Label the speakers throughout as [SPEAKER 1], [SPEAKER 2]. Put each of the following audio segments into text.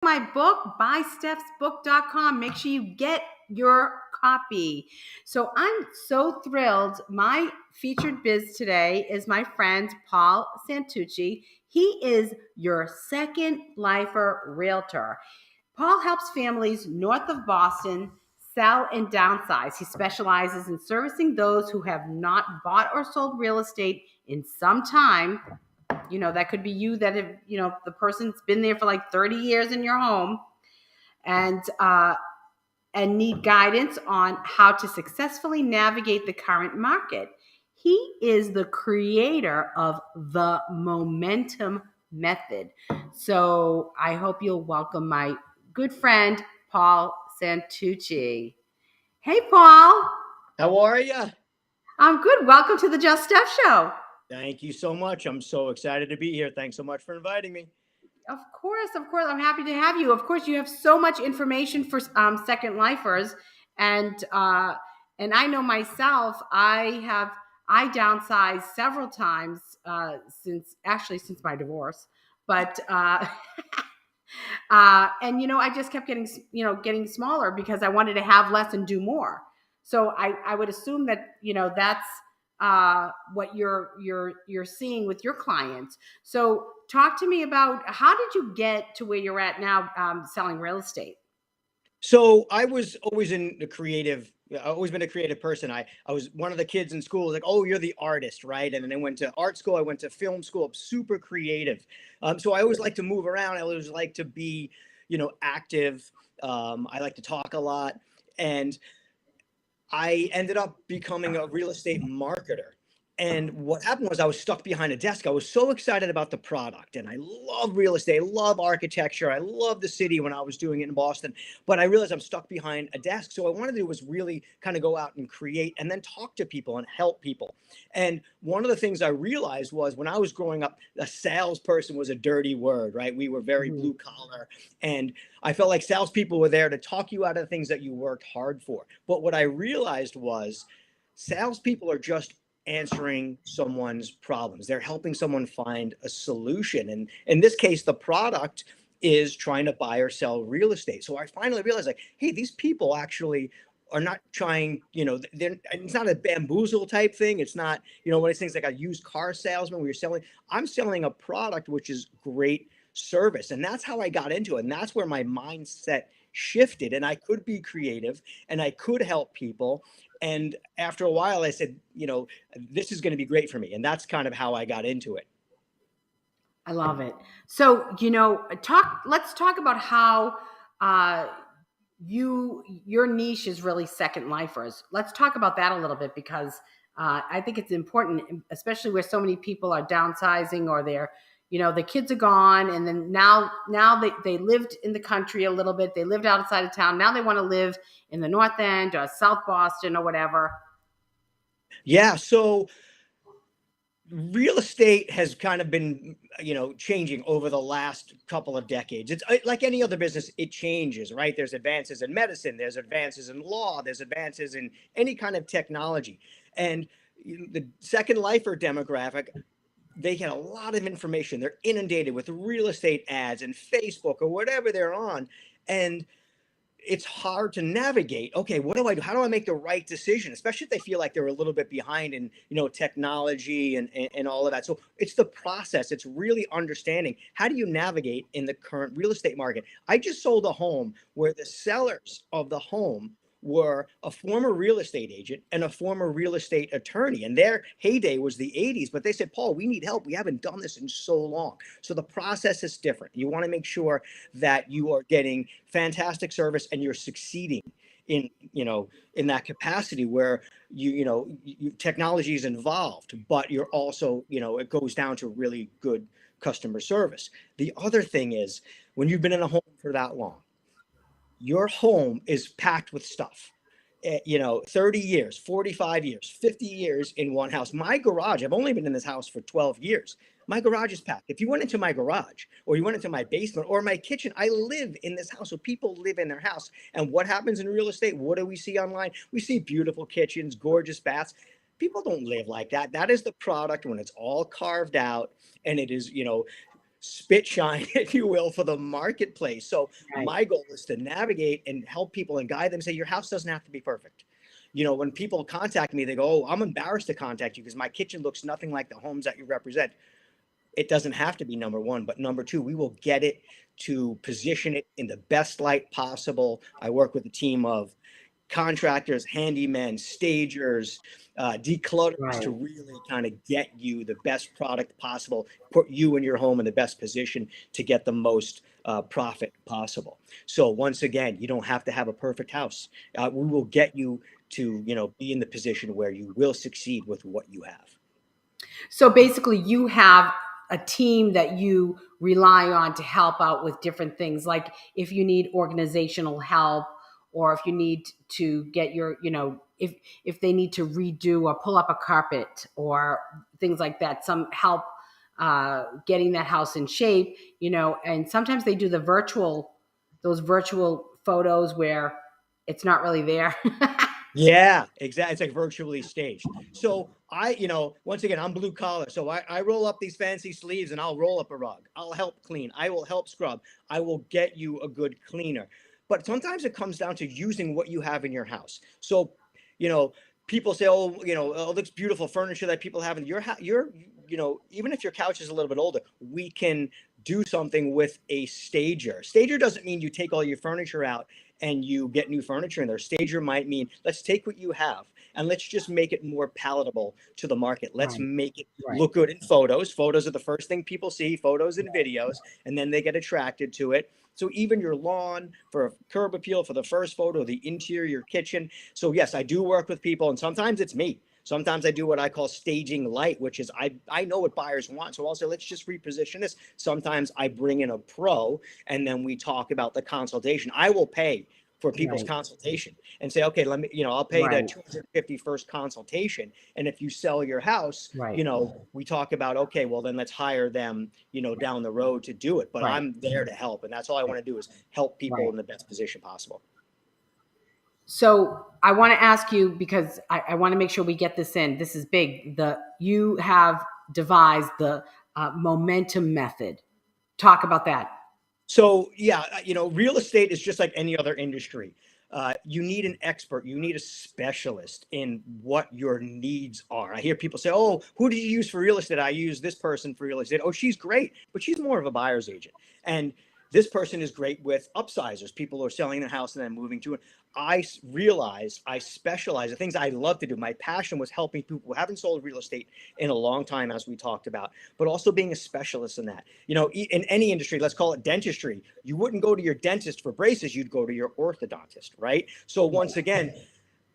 [SPEAKER 1] My book, buystephsbook.com. Make sure you get your copy. So I'm so thrilled. My featured biz today is my friend Paul Santucci. He is your second lifer realtor. Paul helps families north of Boston sell and downsize. He specializes in servicing those who have not bought or sold real estate in some time. That could be you, that have, the person's been there for like 30 years in your home, and need guidance on how to successfully navigate the current market. He is the creator of the momentum method. So I hope you'll welcome my good friend Paul Santucci. Hey, Paul.
[SPEAKER 2] How are you?
[SPEAKER 1] I'm good. Welcome to the Just Steph Show.
[SPEAKER 2] Thank you so much. I'm so excited to be here. Thanks so much for inviting me.
[SPEAKER 1] Of course. I'm happy to have you. Of course, you have so much information for second lifers, and I know myself. I downsized several times since my divorce, but and I just kept getting smaller because I wanted to have less and do more. So I would assume that that's what you're seeing with your clients. So talk to me about, how did you get to where you're at now, selling real estate?
[SPEAKER 2] So I was always in the creative. I've always been a creative person. I was one of the kids in school, like, oh, you're the artist, right? And then I went to art school. I went to film school. I'm super creative. So I always like to move around. I always like to be, active. I like to talk a lot. And I ended up becoming a real estate marketer. And what happened was I was stuck behind a desk. I was so excited about the product, and I love real estate, I love architecture, I love the city when I was doing it in Boston. But I realized I'm stuck behind a desk. So what I wanted to do was really kind of go out and create and then talk to people and help people. And one of the things I realized was, when I was growing up, a salesperson was a dirty word, right? We were very blue collar. And I felt like salespeople were there to talk you out of the things that you worked hard for. But what I realized was, salespeople are just answering someone's problems. They're helping someone find a solution. And in this case, the product is trying to buy or sell real estate. So I finally realized, like, hey, these people actually are not trying, it's not a bamboozle type thing. It's not, one of these things like a used car salesman where you're selling. I'm selling a product which is great service. And that's how I got into it. And that's where my mindset shifted. And I could be creative and I could help people. And after a while, I said, this is going to be great for me. And that's kind of how I got into it.
[SPEAKER 1] I love it. So, let's talk about how your niche is really second lifers. Let's talk about that a little bit, because I think it's important, especially where so many people are downsizing, or the kids are gone, and then now they lived in the country a little bit, they lived outside of town, now they want to live in the North End or South Boston or whatever.
[SPEAKER 2] Yeah, so real estate has kind of been, changing over the last couple of decades. It's like any other business, it changes, right? There's advances in medicine, there's advances in law, there's advances in any kind of technology. And the second lifer demographic, they get a lot of information. They're inundated with real estate ads and Facebook or whatever they're on. And it's hard to navigate. Okay, what do I do? How do I make the right decision? Especially if they feel like they're a little bit behind in, technology and all of that. So it's the process. It's really understanding, how do you navigate in the current real estate market? I just sold a home where the sellers of the home were a former real estate agent and a former real estate attorney. And their heyday was the 80s. But they said, Paul, we need help. We haven't done this in so long. So the process is different. You want to make sure that you are getting fantastic service and you're succeeding in that capacity where technology is involved, but you're also, it goes down to really good customer service. The other thing is, when you've been in a home for that long, your home is packed with stuff. 30 years, 45 years, 50 years in one house. My garage, I've only been in this house for 12 years. My garage is packed. If you went into my garage, or you went into my basement or my kitchen, I live in this house. So people live in their house. And what happens in real estate? What do we see online? We see beautiful kitchens, gorgeous baths. People don't live like that. That is the product when it's all carved out, and it is, spit shine, if you will, for the marketplace. So
[SPEAKER 1] Right.
[SPEAKER 2] my goal is to navigate and help people and guide them. Say your house doesn't have to be perfect. When people contact me, they go, "Oh, I'm embarrassed to contact you because my kitchen looks nothing like the homes that you represent." It doesn't have to be number one, but number two, we will get it to position it in the best light possible. I work with a team of contractors, handymen, stagers, declutterers to
[SPEAKER 1] Right.
[SPEAKER 2] really kind of get you the best product possible, put you and your home in the best position to get the most profit possible. So once again, you don't have to have a perfect house. We will get you to, be in the position where you will succeed with what you have.
[SPEAKER 1] So basically, you have a team that you rely on to help out with different things, like if you need organizational help, or if you need to get your, if they need to redo or pull up a carpet or things like that, some help getting that house in shape, and sometimes they do those virtual photos where it's not really there.
[SPEAKER 2] Yeah, exactly. It's like virtually staged. So once again, I'm blue collar. So I roll up these fancy sleeves and I'll roll up a rug. I'll help clean. I will help scrub. I will get you a good cleaner. But sometimes it comes down to using what you have in your house. So, you know, people say, oh, this beautiful furniture that people have in your house. Even if your couch is a little bit older, we can do something with a stager. Stager doesn't mean you take all your furniture out and you get new furniture in there. Stager might mean let's take what you have and let's just make it more palatable to the market. Let's
[SPEAKER 1] Right,
[SPEAKER 2] make it
[SPEAKER 1] right,
[SPEAKER 2] look good in photos. Photos are the first thing people see, photos and videos, and then they get attracted to it. So even your lawn for a curb appeal for the first photo, the interior kitchen. So yes, I do work with people, and sometimes it's me. Sometimes I do what I call staging light, which is I know what buyers want. So I'll say, let's just reposition this. Sometimes I bring in a pro and then we talk about the consultation. I will pay for people's
[SPEAKER 1] right,
[SPEAKER 2] consultation and say, okay, I'll pay the
[SPEAKER 1] right,
[SPEAKER 2] 250 first consultation. And if you sell your house,
[SPEAKER 1] right,
[SPEAKER 2] we talk about, okay, well then let's hire them, down the road to do it. But
[SPEAKER 1] right,
[SPEAKER 2] I'm there to help. And that's all I want to do is help people
[SPEAKER 1] right.
[SPEAKER 2] in the best position possible.
[SPEAKER 1] So I want to ask you, because I want to make sure we get this in. This is big. You have devised the momentum method. Talk about that.
[SPEAKER 2] So yeah, real estate is just like any other industry. You need an expert. You need a specialist in what your needs are. I hear people say, "Oh, who did you use for real estate?" I use this person for real estate. Oh, she's great, but she's more of a buyer's agent. And this person is great with upsizers, people who are selling their house and then moving to it. I realized I specialize in things I love to do. My passion was helping people who haven't sold real estate in a long time, as we talked about, but also being a specialist in that. In any industry, let's call it dentistry, you wouldn't go to your dentist for braces, you'd go to your orthodontist, right? So once again,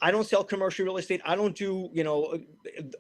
[SPEAKER 2] I don't sell commercial real estate. I don't do,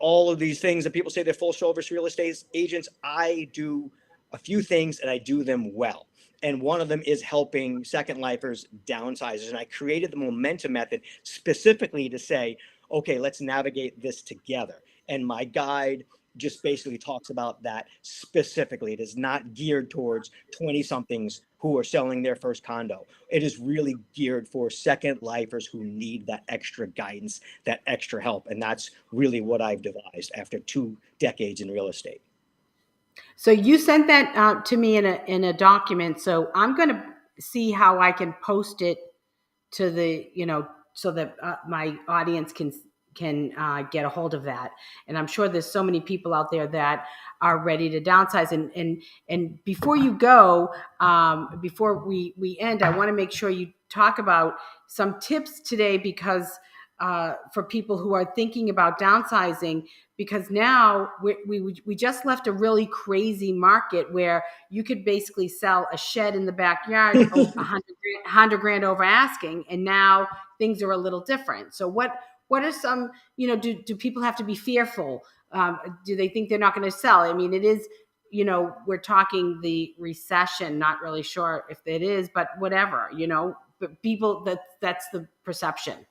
[SPEAKER 2] all of these things that people say they're full service real estate agents. I do a few things and I do them well. And one of them is helping second lifers, downsizers. And I created the momentum method specifically to say, okay, let's navigate this together. And my guide just basically talks about that specifically. It is not geared towards 20 somethings who are selling their first condo. It is really geared for second lifers who need that extra guidance, that extra help. And that's really what I've devised after 2 decades in real estate.
[SPEAKER 1] So you sent that to me in a document. So I'm going to see how I can post it to the, so that my audience can get a hold of that. And I'm sure there's so many people out there that are ready to downsize. And before you go, before we end, I want to make sure you talk about some tips today, because for people who are thinking about downsizing, because now we just left a really crazy market where you could basically sell a shed in the backyard 100 grand over asking, and now things are a little different. So what are some, do people have to be fearful? Do they think they're not going to sell? I mean, it is, we're talking the recession, not really sure if it is, but whatever, but people, that's the perception.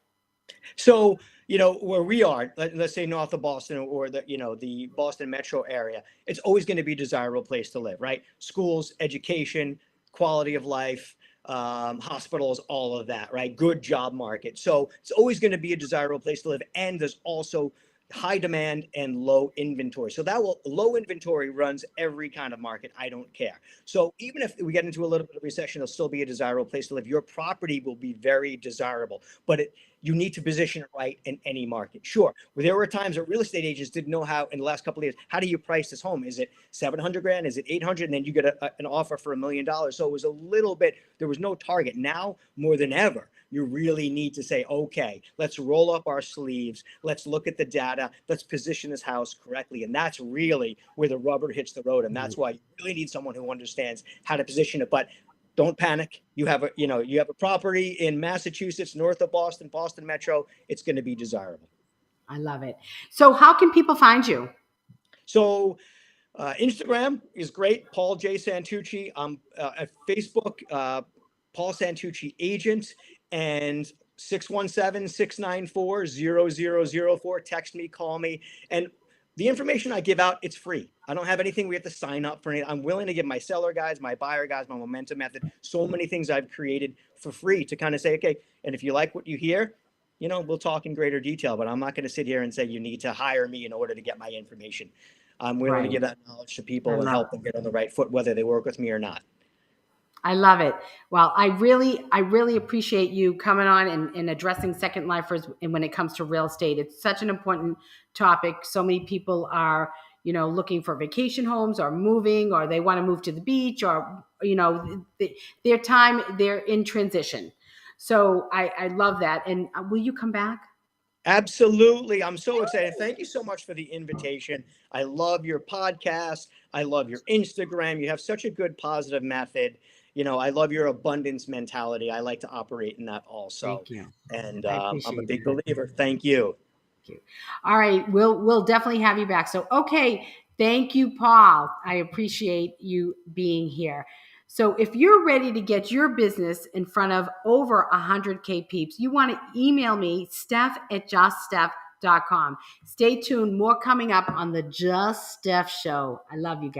[SPEAKER 2] So, where we are, let's say north of Boston or the Boston metro area, it's always going to be a desirable place to live, right? Schools, education, quality of life, hospitals, all of that, right? Good job market. So it's always going to be a desirable place to live. And there's also high demand and low inventory. So low inventory runs every kind of market. I don't care. So even if we get into a little bit of recession, it'll still be a desirable place to live. Your property will be very desirable, but you need to position it right in any market. Sure, there were times that real estate agents didn't know how in the last couple of years. How do you price this home? Is it 700 grand? Is it 800? And then you get an offer for $1 million. So it was a little bit. There was no target. Now more than ever, you really need to say, okay, let's roll up our sleeves. Let's look at the data. Let's position this house correctly. And that's really where the rubber hits the road. And that's why you really need someone who understands how to position it. But don't panic. You have a property in Massachusetts, north of Boston, Boston Metro. It's going to be desirable.
[SPEAKER 1] I love it. So how can people find you?
[SPEAKER 2] So Instagram is great. Paul J. Santucci. At Facebook, Paul Santucci Agent, and 617-694-0004. Text me, call me. And the information I give out, it's free. I don't have anything we have to sign up for. I'm willing to give my seller guides, my buyer guides, my momentum method, so many things I've created for free to kind of say, okay, and if you like what you hear, we'll talk in greater detail, but I'm not going to sit here and say you need to hire me in order to get my information. I'm willing to give that knowledge to people and help them get on the right foot, whether they work with me or not.
[SPEAKER 1] I love it. Well, I really appreciate you coming on and addressing second lifers. And when it comes to real estate, it's such an important topic. So many people are, looking for vacation homes or moving, or they want to move to the beach, or, they're in transition. So I love that. And will you come back?
[SPEAKER 2] Absolutely. I'm so excited. Thank you so much for the invitation. I love your podcast. I love your Instagram. You have such a good positive method. I love your abundance mentality. I like to operate in that also.
[SPEAKER 1] Thank you.
[SPEAKER 2] And I'm a big believer. Thank you.
[SPEAKER 1] Thank you. All right. We'll definitely have you back. So, okay. Thank you, Paul. I appreciate you being here. So if you're ready to get your business in front of over 100K peeps, you want to email me, Steph@juststeph.com. Stay tuned. More coming up on the Just Steph Show. I love you guys.